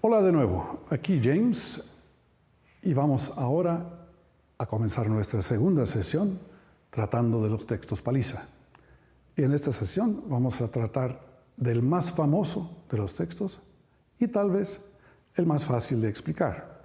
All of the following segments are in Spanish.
Hola de nuevo, aquí James y vamos ahora a comenzar nuestra segunda sesión tratando de los textos paliza. Y en esta sesión vamos a tratar del más famoso de los textos y tal vez el más fácil de explicar,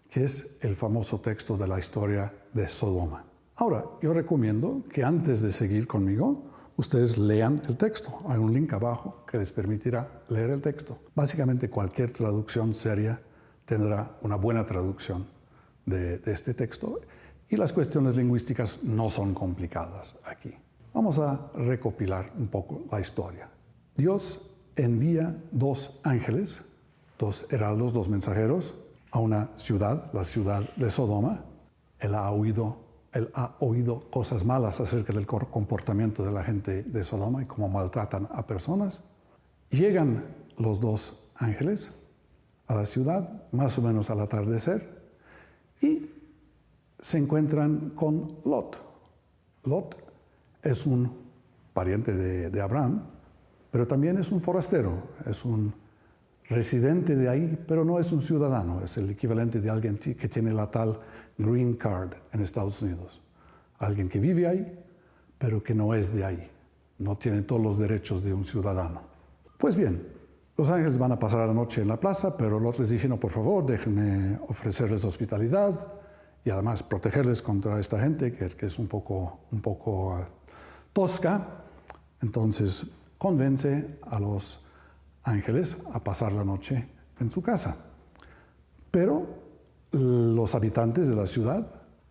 que es el famoso texto de la historia de Sodoma. Ahora, yo recomiendo que antes de seguir conmigo, ustedes lean el texto. Hay un link abajo que les permitirá leer el texto. Básicamente cualquier traducción seria tendrá una buena traducción de este texto y las cuestiones lingüísticas no son complicadas aquí. Vamos a recopilar un poco la historia. Dios envía dos ángeles, dos heraldos, dos mensajeros, a una ciudad, la ciudad de Sodoma. Él ha oído cosas malas acerca del comportamiento de la gente de Sodoma y cómo maltratan a personas. Llegan los dos ángeles a la ciudad, más o menos al atardecer, y se encuentran con Lot. Lot es un pariente de Abraham, pero también es un forastero, es un residente de ahí, pero no es un ciudadano, es el equivalente de alguien que tiene la tal Green Card en Estados Unidos. Alguien que vive ahí, pero que no es de ahí, no tiene todos los derechos de un ciudadano. Pues bien, los ángeles van a pasar la noche en la plaza, pero Lot les dice, no, por favor, déjenme ofrecerles hospitalidad y además protegerles contra esta gente que es un poco tosca. Entonces convence a los ángeles a pasar la noche en su casa. Pero los habitantes de la ciudad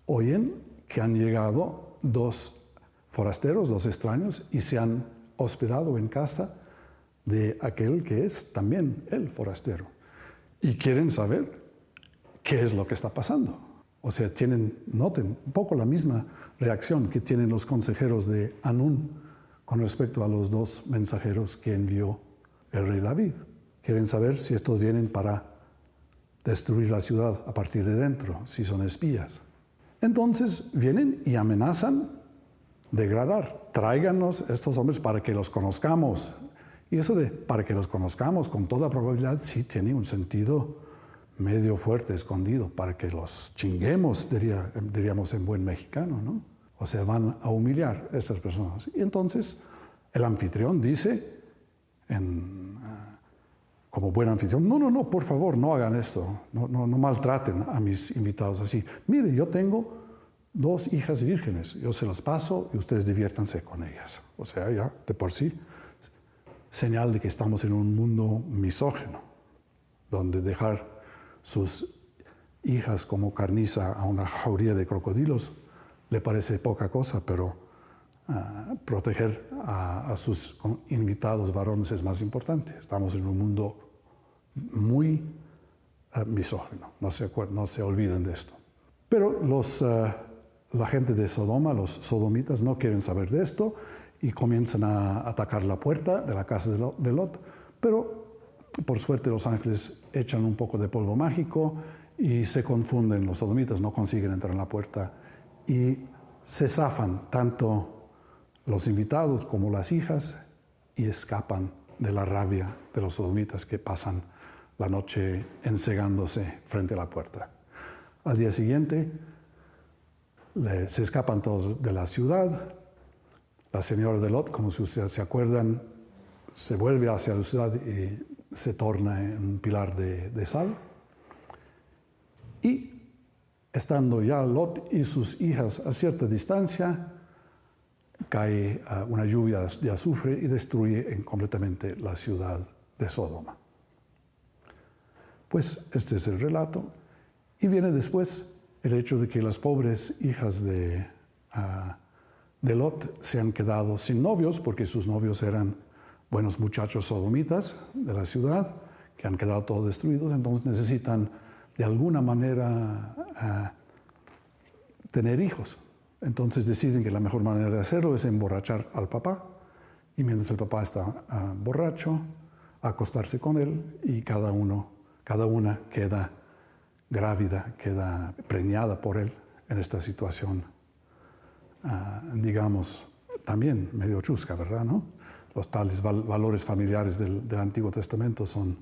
oyen que han llegado dos forasteros, dos extraños, y se han hospedado en casa de aquel que es también el forastero. Y quieren saber qué es lo que está pasando. O sea, noten un poco la misma reacción que tienen los consejeros de Anún con respecto a los dos mensajeros que envió el rey David. Quieren saber si estos vienen para destruir la ciudad a partir de dentro, si son espías. Entonces vienen y amenazan degradar. Tráiganos estos hombres para que los conozcamos. Y eso de para que los conozcamos, con toda probabilidad, sí tiene un sentido medio fuerte, escondido, para que los chinguemos, diríamos en buen mexicano, ¿no? O sea, van a humillar a estas personas. Y entonces el anfitrión dice, como buen anfitrión, no, por favor, no hagan esto, no maltraten a mis invitados así. Mire, yo tengo dos hijas vírgenes, yo se las paso y ustedes diviértanse con ellas. O sea, ya de por sí, señal de que estamos en un mundo misógino, donde dejar sus hijas como carniza a una jauría de crocodilos le parece poca cosa, pero proteger a sus invitados varones es más importante. Estamos en un mundo muy misógino, no se olviden de esto. Pero la gente de Sodoma, los sodomitas, no quieren saber de esto y comienzan a atacar la puerta de la casa de Lot, pero por suerte los ángeles echan un poco de polvo mágico y se confunden, los sodomitas no consiguen entrar en la puerta y se zafan tanto los invitados como las hijas y escapan de la rabia de los sodomitas que pasan la noche encegándose frente a la puerta. Al día siguiente se escapan todos de la ciudad. La señora de Lot, como si ustedes se acuerdan, se vuelve hacia la ciudad y se torna en un pilar de sal. Y estando ya Lot y sus hijas a cierta distancia, cae una lluvia de azufre y destruye completamente la ciudad de Sodoma. Pues este es el relato. Y viene después el hecho de que las pobres hijas de Lot se han quedado sin novios, porque sus novios eran buenos muchachos sodomitas de la ciudad, que han quedado todos destruidos, entonces necesitan de alguna manera tener hijos. Entonces deciden que la mejor manera de hacerlo es emborrachar al papá, y mientras el papá está borracho, acostarse con él, y cada una queda grávida, queda preñada por él en esta situación, digamos, también medio chusca, ¿verdad? ¿No? Los tales valores familiares del Antiguo Testamento son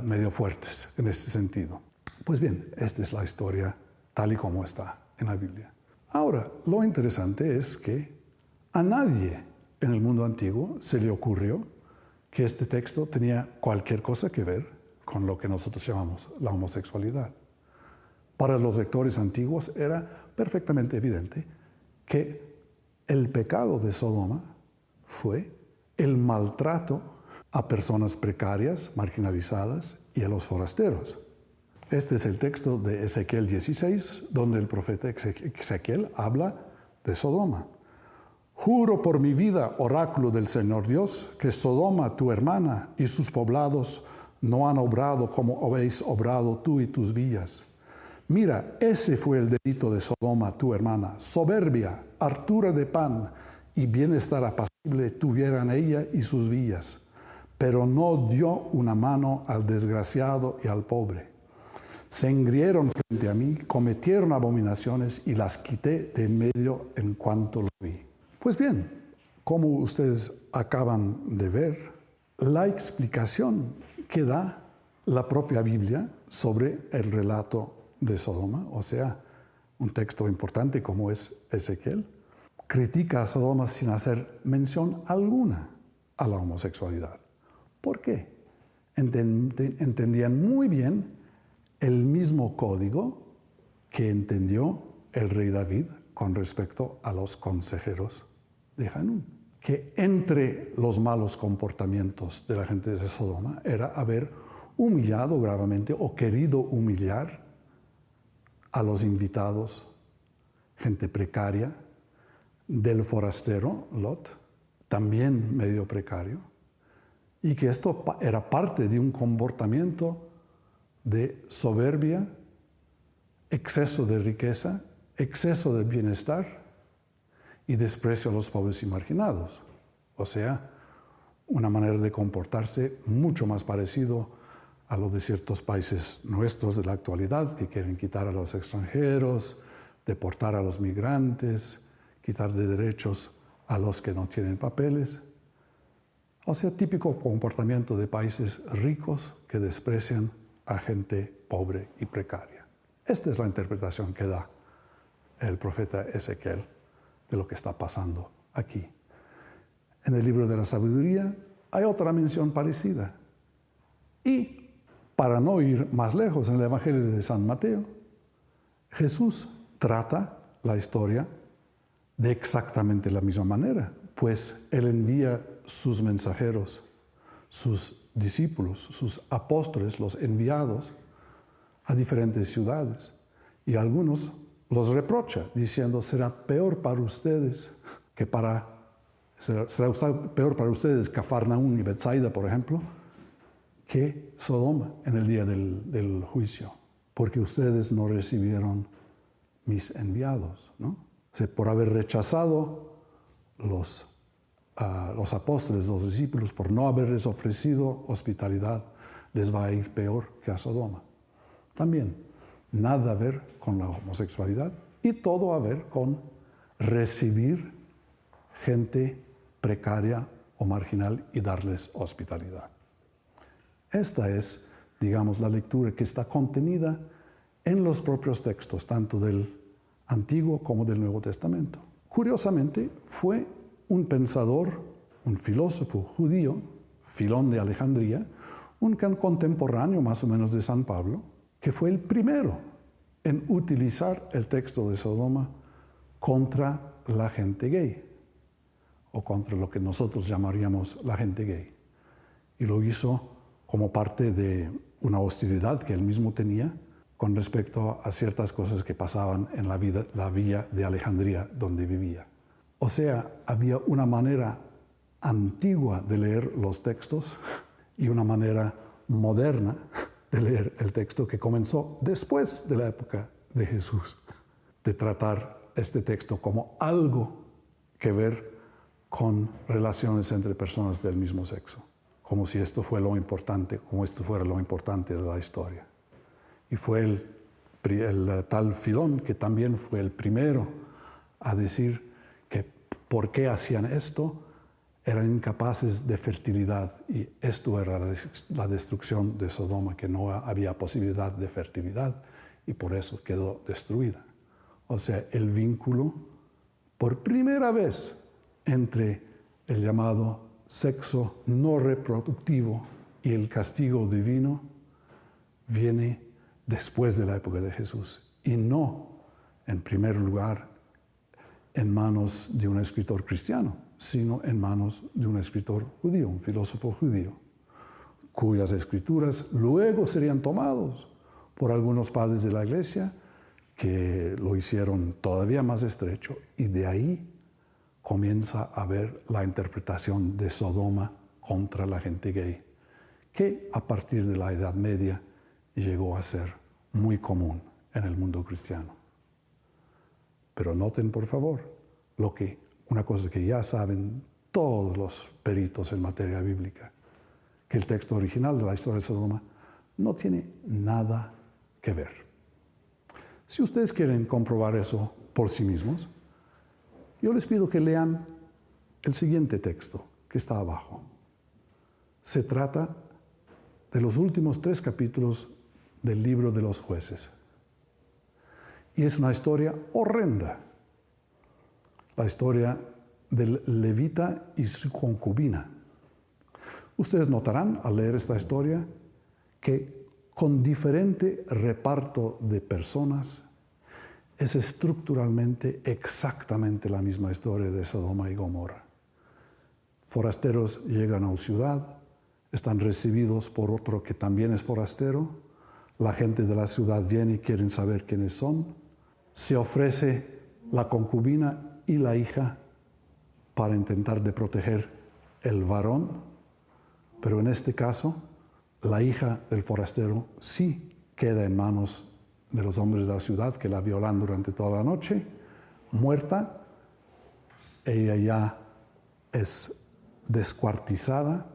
medio fuertes en este sentido. Pues bien, esta es la historia tal y como está en la Biblia. Ahora, lo interesante es que a nadie en el mundo antiguo se le ocurrió que este texto tenía cualquier cosa que ver con lo que nosotros llamamos la homosexualidad. Para los lectores antiguos era perfectamente evidente que el pecado de Sodoma fue el maltrato a personas precarias, marginalizadas y a los forasteros. Este es el texto de Ezequiel 16, donde el profeta Ezequiel habla de Sodoma. Juro por mi vida, oráculo del Señor Dios, que Sodoma, tu hermana, y sus poblados no han obrado como habéis obrado tú y tus villas. Mira, ese fue el delito de Sodoma, tu hermana, soberbia, hartura de pan y bienestar apacible tuvieran ella y sus villas, pero no dio una mano al desgraciado y al pobre. Se engrieron frente a mí, cometieron abominaciones y las quité de en medio en cuanto lo vi. Pues bien, como ustedes acaban de ver, la explicación que da la propia Biblia sobre el relato de Sodoma, o sea, un texto importante como es Ezequiel, critica a Sodoma sin hacer mención alguna a la homosexualidad. ¿Por qué? Entendían muy bien el mismo código que entendió el rey David con respecto a los consejeros de Hanún, que entre los malos comportamientos de la gente de Sodoma era haber humillado gravemente o querido humillar a los invitados, gente precaria, del forastero Lot, también medio precario, y que esto era parte de un comportamiento de soberbia, exceso de riqueza, exceso de bienestar y desprecio a los pobres y marginados. O sea, una manera de comportarse mucho más parecido a lo de ciertos países nuestros de la actualidad que quieren quitar a los extranjeros, deportar a los migrantes, quitar de derechos a los que no tienen papeles. O sea, típico comportamiento de países ricos que desprecian a gente pobre y precaria. Esta es la interpretación que da el profeta Ezequiel de lo que está pasando aquí. En el libro de la sabiduría hay otra mención parecida. Y para no ir más lejos, en el Evangelio de San Mateo, Jesús trata la historia de exactamente la misma manera, pues Él envía sus mensajeros, sus discípulos, sus apóstoles, los enviados, a diferentes ciudades. Y algunos los reprocha, diciendo, será peor para ustedes Cafarnaún y Betsaida, por ejemplo, que Sodoma en el día del juicio, porque ustedes no recibieron mis enviados, ¿no? O sea, por haber rechazado los apóstoles, los discípulos, por no haberles ofrecido hospitalidad, les va a ir peor que a Sodoma. También, nada a ver con la homosexualidad y todo a ver con recibir gente precaria o marginal y darles hospitalidad. Esta es, digamos, la lectura que está contenida en los propios textos, tanto del Antiguo como del Nuevo Testamento. Curiosamente, fue un pensador, un filósofo judío, Filón de Alejandría, un contemporáneo más o menos de San Pablo, que fue el primero en utilizar el texto de Sodoma contra la gente gay, o contra lo que nosotros llamaríamos la gente gay. Y lo hizo como parte de una hostilidad que él mismo tenía con respecto a ciertas cosas que pasaban en la villa de Alejandría donde vivía. O sea, había una manera antigua de leer los textos y una manera moderna de leer el texto que comenzó después de la época de Jesús, de tratar este texto como algo que ver con relaciones entre personas del mismo sexo, como si esto fuera lo importante, como esto fuera lo importante de la historia. Y fue el tal Filón que también fue el primero a decir que por qué hacían esto eran incapaces de fertilidad y esto era la destrucción de Sodoma, que no había posibilidad de fertilidad y por eso quedó destruida. O sea, el vínculo por primera vez entre el llamado sexo no reproductivo y el castigo divino viene después de la época de Jesús y no, en primer lugar, en manos de un escritor cristiano, sino en manos de un escritor judío, un filósofo judío, cuyas escrituras luego serían tomados por algunos padres de la iglesia que lo hicieron todavía más estrecho y de ahí comienza a ver la interpretación de Sodoma contra la gente gay, que a partir de la Edad Media llegó a ser muy común en el mundo cristiano. Pero noten, por favor, una cosa que ya saben todos los peritos en materia bíblica, que el texto original de la historia de Sodoma no tiene nada que ver. Si ustedes quieren comprobar eso por sí mismos, yo les pido que lean el siguiente texto que está abajo. Se trata de los últimos 3 capítulos del libro de los Jueces. Y es una historia horrenda. La historia del levita y su concubina. Ustedes notarán al leer esta historia que con diferente reparto de personas es estructuralmente exactamente la misma historia de Sodoma y Gomorra. Forasteros llegan a una ciudad, están recibidos por otro que también es forastero, la gente de la ciudad viene y quieren saber quiénes son, se ofrece la concubina y la hija para intentar de proteger el varón, pero en este caso la hija del forastero sí queda en manos de los hombres de la ciudad que la violan durante toda la noche, muerta. Ella ya es descuartizada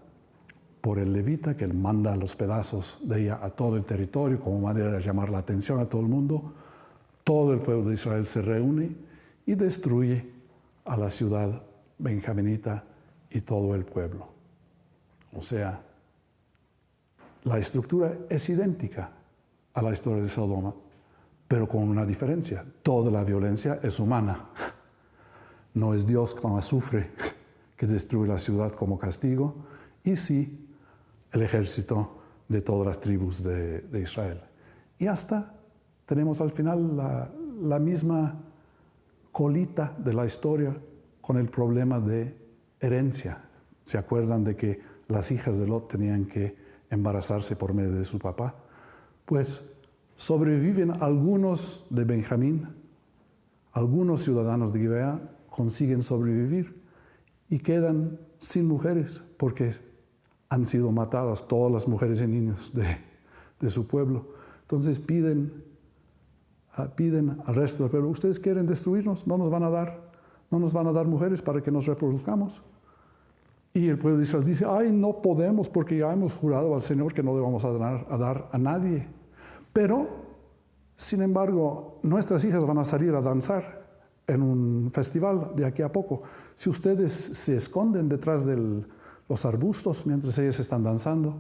por el levita que manda los pedazos de ella a todo el territorio como manera de llamar la atención a todo el mundo. Todo el pueblo de Israel se reúne y destruye a la ciudad benjaminita y todo el pueblo. O sea, la estructura es idéntica a la historia de Sodoma, pero con una diferencia. Toda la violencia es humana. No es Dios con azufre que destruye la ciudad como castigo, y sí el ejército de todas las tribus de Israel. Y hasta tenemos al final la misma colita de la historia con el problema de herencia. ¿Se acuerdan de que las hijas de Lot tenían que embarazarse por medio de su papá? Pues sobreviven algunos de Benjamín, algunos ciudadanos de Gibeá consiguen sobrevivir y quedan sin mujeres porque han sido matadas todas las mujeres y niños de su pueblo. Entonces piden al resto del pueblo: ustedes quieren destruirnos, no nos van a dar mujeres para que nos reproduzcamos. Y el pueblo de Israel dice: ay, no podemos porque ya hemos jurado al Señor que no le vamos a dar a nadie. Pero, sin embargo, nuestras hijas van a salir a danzar en un festival de aquí a poco. Si ustedes se esconden detrás de los arbustos mientras ellas están danzando,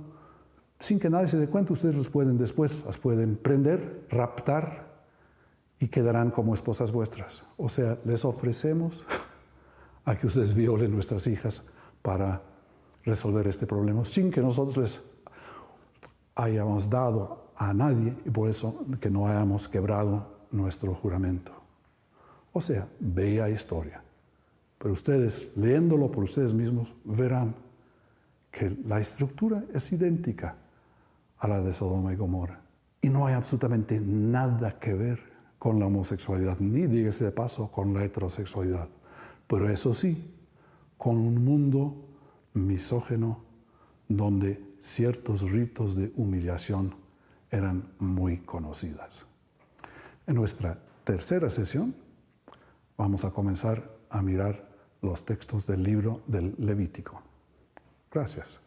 sin que nadie se dé cuenta, ustedes las pueden prender, raptar y quedarán como esposas vuestras. O sea, les ofrecemos a que ustedes violen nuestras hijas para resolver este problema, sin que nosotros les hayamos dado a nadie y por eso que no hayamos quebrado nuestro juramento. O sea, bella historia. Pero ustedes, leyéndolo por ustedes mismos, verán que la estructura es idéntica a la de Sodoma y Gomorra. Y no hay absolutamente nada que ver con la homosexualidad, ni, dígase de paso, con la heterosexualidad. Pero eso sí, con un mundo misógino donde ciertos ritos de humillación eran muy conocidas. En nuestra tercera sesión vamos a comenzar a mirar los textos del libro del Levítico. Gracias.